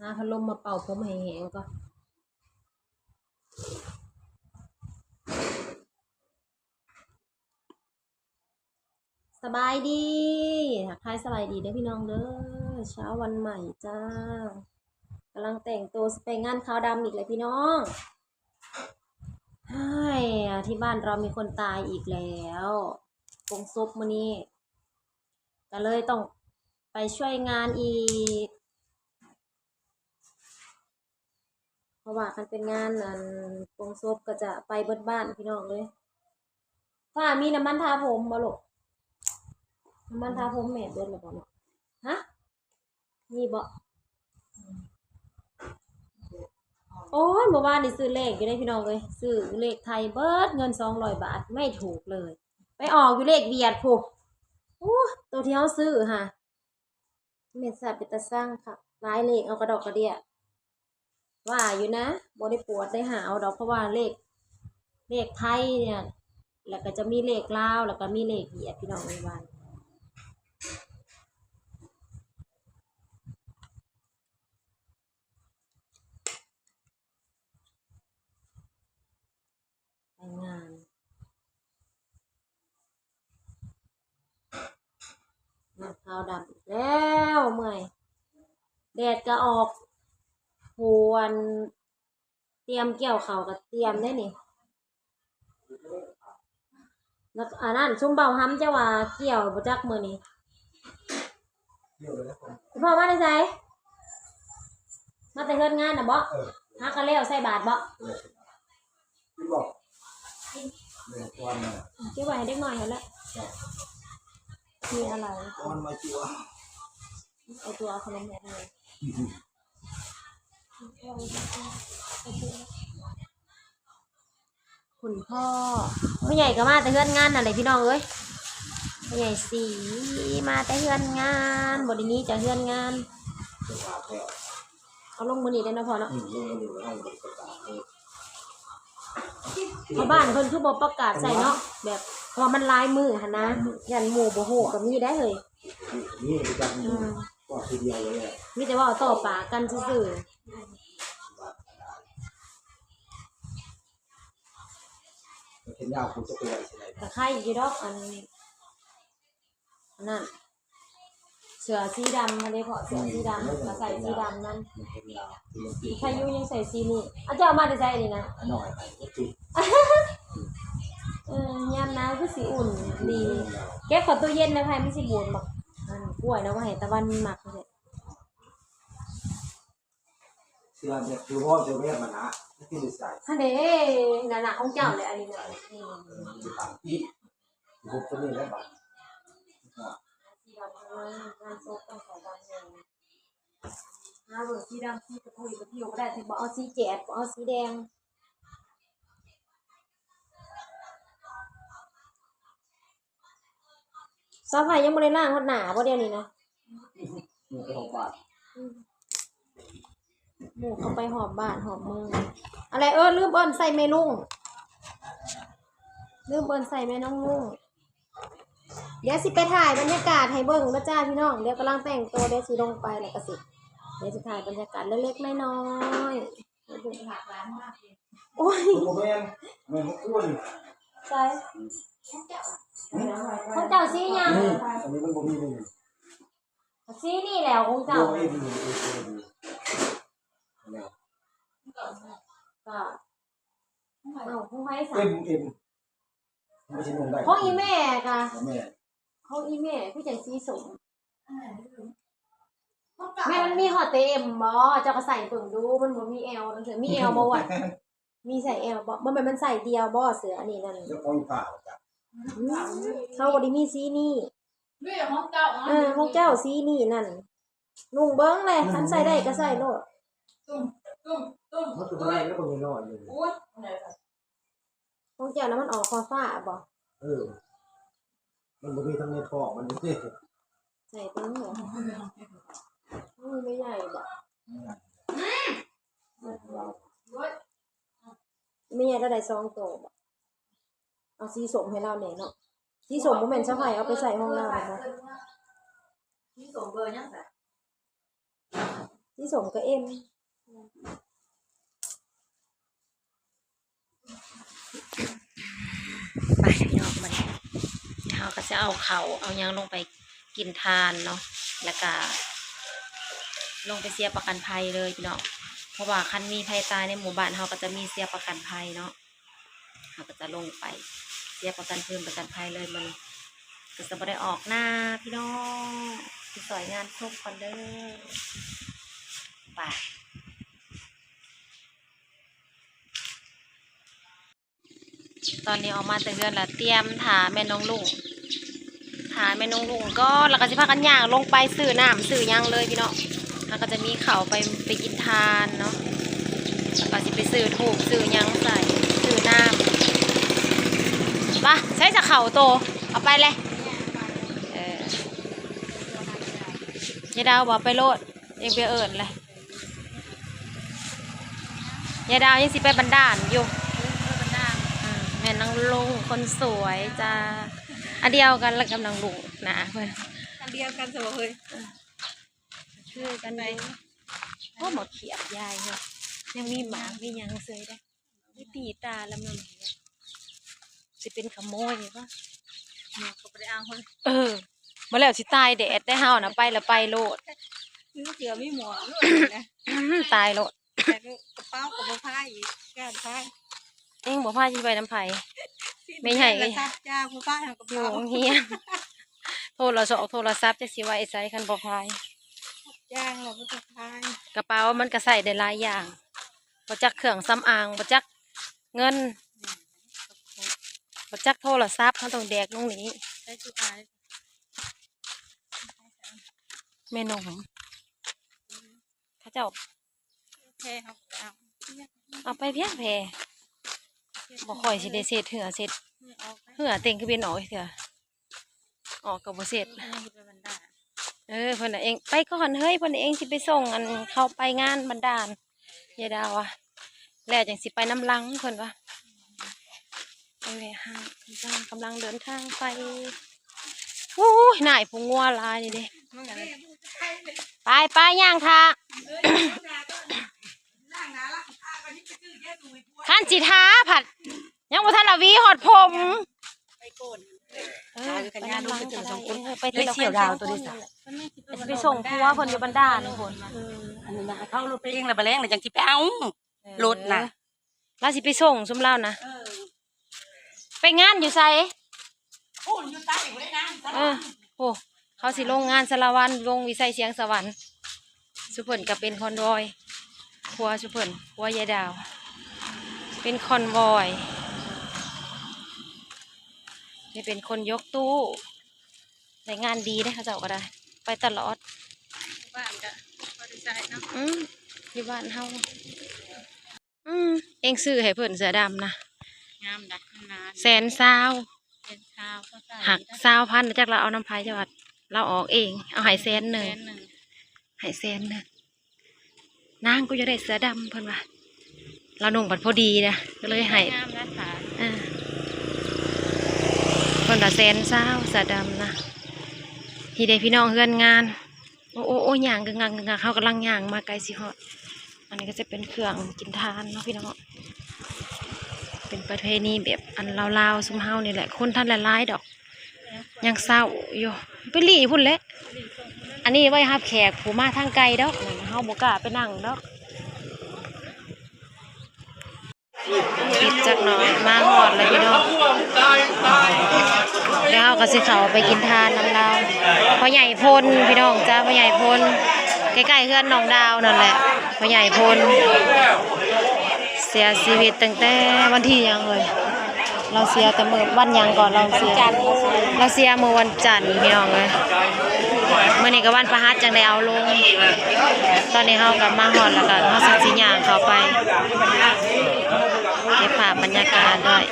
าพัดลมมาเป่าผมให้แห้งก็สบายดีทักทายสบายดีเด้อพี่น้องเด้อเช้าวันใหม่จ้ากำลังแต่งตัวไปงานขาวดำอีกเลยพี่น้องใช่ที่บ้านเรามีคนตายอีกแล้วกงศพมื้อนี้ก็เลยต้องไปช่วยงานอีกเพราะว่าคันเป็นงานนั้นกงศพก็จะไปเบิดบ้านพี่น้องเลยถ้ามีน้ำมันทาผมบ่ลูกน้ำมันทาผมแม่เบิดแล้วบ่เนาะฮะมีบ่โอ้ยเมื่อวานนี่ซื้อเลขอยู่ได้พี่น้องเลยซื้อเลขไทยเบิดเงิน200 บาทไม่ถูกเลยไปออกอยู่เลขเบียดผูกอู้ตัวที่เขาซื้อค่ะเม็ดสับเป็นตะสร้างค่ะหลายเลขเอากระดอกกระเดียว่าอยู่นะบ่ได้ปวดได้หาเอาดอกเพราะว่าเลขไทยเนี่ยแล้วก็จะมีเลขลาวแล้วก็มีเลขเบียดพี่น้องในวันไปงานขาวดำอีกแล้วเมื่อยแดดก็ออกหวนเตรียมเกี่ยวเขาวกับเตรียมได้นี่แล้วอันนั้นซุ่มเบาห้ำจะว่าเกี่ยวบ่จักมื้อนี้พ่อมาได้ไสมาแต่เฮ็ดงานน่ะบ่หากันแล้วใส่บาตรบ่ที่บอกเนี่ยตอนน่ะเก็บไว้ให้เด็กน้อยหั่นแหละมีอะไรตอนมาจัวเอาตัวขนมแม่เลยคุณพ่อผู้ใหญ่ก็มาแต่เฮือนงานน่ะเลยพี่น้องเอ้ยผู้ใหญ่สีมาแต่เฮือนงานบ่ได้หนี้จากเฮือนงานจะพาแพ้เอาลงมื้อนี้ได้เนาะพ่อเนาะลงมาดูให้บริการให้เพราะบ้านเพิ่นคือบ่ประกาศใส่เนาะแบบเพราะมันหลายมื้อหั่นนะยันหมู่บ่ฮู้ก็มีได้เฮ้ยนี่บริการก็ทีเดียวเลยแหละมีแต่ว่าต่อปากกันซื่อเห็นยาวคุณจะเป็นอะไรใช่ไหมๆก็ใครอยู่ดอกอันนั้นเสื้อสีดำมาเลยเพาะเสื้อสีดำก็ใส่สีดำนั่นเห็นยาวใครอยู่ยังใส่สีนี่อาจจะเอามาได้ใจนี่นะหน่อยไปจุดยามหนาวคือสิอุ่นดีเก็บเข้าตู้เย็นนะไผมันสิบูดบักกล้วยนะว่าให้ตะวันหมักเด้เสื้อเนี่ยคือพ่อจะเรียกมันนะที่ดีไซน์ฮันเด้นั่นน่ะของเจ้าเลยอันนี้น่ะจะต่างอีกผมจะมีแล้วบ้างสีดำงานโซกต้องใส่ดำเลยหาเบิ่งสีดำสีกระพุ้ยกระพิวก็ได้แต่บ่เอาสีแจ๊ดบ่เอาสีแดงซอไผยังบ่ได้ล้างฮอดหน้าบ่เดี๋ยวนี้นะมีกระทงบาทหมู่เขาไปหอบบ้านหอบเมืองอะไรลืมเอิ้นใส่แม่ลุงลืมเอิ้นใส่แม่น้องลุงเดี๋ยวสิไปถ่ายบรรยากาศให้เบิ่งนะจ้าพี่น้องเดี๋ยวกำลังแต่งตัวเดี๋ยวสิลงไปแล้วก็สิเดี๋ยวสิถ่ายบรรยากาศเล็กๆน้อยๆดูผักร้านมากเลยโอ้ยแม่มันอ้วนใช่ของเจ้าสียังอันนี้มันบ่มีเลยสีนี่แล้วของเจ้าก็เอาของใครสั่งไม่ใช่นมได้ของอีแม่กะแม่ของอีแม่ผู้จังสีสมแม่มันมีฮอตเต็มบ่เจ้าก็ใส่เบิ่งดูมันบ่มีแอลจังซี่มีแอลบ่วะมีใส่แอลบ่มันใส่เดียวบ่เสืออันนี้นั่นแล้วของเปล่าจ้ะเขาบ่ได้มีสีนี่ของเจ้าของเจ้าสีนี่นั่นนุ่งเบิ่งเลยคันใส่ได้ก็ใส่โลดมันคืออะไรแล้วก็มีน้อยอยู่ของเจ้านั้นมันออกฟ้าบ่มันบ่มีทั้งในท้องมันนี่ใส่ตรงนี้เหรอไม่ใหญ่บ่ไม่ใหญ่เท่าใด2ตัวบ่เอาสีส้มให้เราแหน่เนาะสีส้มบ่แม่นซะไผเอาไปใส่ห้องเรานะคะสีส้มเบอร์ยังไง ที่สมกับเอ็มไปพี่น้องมาเนี่ยเขาก็จะเอาเขาเอายังลงไปกินทานเนาะแล้วก็ลงไปเสียประกันภัยเลยพี่น้องเพราะว่าคันมีภัยตายในหมู่บ้านเขาก็จะมีเสียประกันภัยเนาะเขาก็จะลงไปเสียประกันเพิ่มประกันภัยเลยมันก็จะไม่ได้ออกหน้าพี่น้องที่สอยงานทุกคนเด้อไปตอนนี้ออกมาแต่เดือนละเตรียมถาแม่น้องลุงถาแม่น้องลุงก็แล้วก็จะพากันย่างลงไปซื้อน้ำซื้อยังเลยพี่น้องแล้วก็จะมีเขาไปกินทานเนาะแล้วก็จะไปซื้อถูกซื้อยังใส่ซื้อน้ำมาใช้จากเขาโตเอาไปเลยยายดาวบอกไปโลดเองไปเอิญเลยยายดาวยังสิไปบันดาลอยู่แม่นางลุงคนสวยจ้าอันเดียวกันแล้วกับนางลุงนะเพื่อน อันเดียวกันสวย คือกันไปก็หมดเขียบยายเนี่ยยังมีหมามียังเซยได้ไม่ตีตาแล้วมันจะเป็นขโมยปะ เนี่ยเขาไปเอาคน มาแล้วสิตายแดดได้เฮานะไปแล้วไปโลด ซื้อเสือไม่หมวกนะ ตายโลด แต่กระเป๋ากับผ้าอีกแก้ผ้า เอ็งบอกพาชิไปน้ำไผ่ ไม่ใหญ่เลย ซับจ้าผ้ากับ อยู่ เป๋า เฮียโทรศัพท์จะสิไว้ใส่คันบ่พาย จ้างเราก็จะพาย กระเป๋ามันก็ใส่ได้หลายอย่างบ่จักเครื่องสำอางบ่จักเงินบ่จักโทรศัพท์เขาต้องแดกลงนี้ ได้ทุกอาย แม่นมเขาเจ้า แค่เขาเอา เอาไปเพียงแพบ่ค่อยสิได้เสร็จเหือเสร็จ เอาไป เหือเต็งคือเป็นออกเถื่อออกก็บ่เสร็จ ไปบรรดา เพิ่นน่ะเองไปก่อนเฮ้ยเพิ่นน่ะเองสิไปส่งอันเข้าไปงานบันดาลยายดาวอ่ะแล้วจังสิไปน้ำลังเพิ่นว่าไปแวะห้างกำลังเดินทางไปโอ้ยนายผู้งัวหลายนี่เด้ เมื่อไง ไปย่างท่าขั้นสิท้าผัดยังบ่ทันละวีหอดผม ไปโกน ไปน้ำลังก็ได้ไป ไปเที่ยวดาวตัวนี้จ้ะ ไปส่งผัวเพิ่นอยู่บันดาลพุ่น อันนี้นะเขารถไปเองแล้วไปแรงเลยจังที่ไปเอารถนะ เราสิไปส่งซุมเล่านะไปงานอยู่ไส พูดอยู่ใต้อยู่ได้นะ โอ้เขาสิลงงานสารวันลงวิสัยเสียงสวรรค์สุเพิ่นก็เป็นคอนวอยผัวสุเพิ่นผัวยายดาว เป็นคอนวอยนี่เป็นคนยกตู้ได้งานดีได้เขาเจ้าก็ได้ ไปตลอด บ้านก็บริษัทเนาะ อยู่บ้านเฮาเองซื้อให้เพิ่นเสือดำนะ งามดักนาน 100,000 เป็นชาวก็ใส่ หัก20,000จากเราเอาน้ำพายจังหวัดเราออกเองเอาให้100,000 100,000 ให้100,000นางก็จะได้เสือดำเพิ่นว่าเรานุ่งบัดพอดีนะก็เลยให้ งามนะคะ เพิ่นว่า120,000เสือดำนะที่ได้พี่น้องเฮือนงานโอ้ย่างกึ่งๆเขากำลังย่างมาไกลสิฮอดอันนี้ก็จะเป็นเครื่องกินทานเนาะพี่น้องเป็นประเพณีแบบอันลาวๆซุมเฮานี่แหละคนท่านละลายดอกยังเศร้าอยู่ไปหลีพุ่นแหละอันนี้ไว้รับแขกผู้มาทางไกลดอกนั่นเฮาบ่กล้าไปนั่งดอกคิดจักหน่อยมาฮอดแล้วพี่น้องแล้วเฮาก็สิเข้าไปกินทานน้ำลาวพ่อใหญ่พลพี่น้องจ้าพ่อใหญ่พลใกล้ๆเฮือนน้องดาวนั่นแหละพ่อใหญ่พลเสียชีวิตตั้งแต่วันที่ยังเลยเราเสียแต่มื้อวันยังก่อนเราเสียมื้อวันจันทร์พี่น้องเลยมื้อนี้ก็วันพฤหัสจังได้เอาลงตอนนี้เฮาก็มาฮอดแล้วก็เฮาสิย่างเข้าไปเก็บภาพบรรยากาศด้วย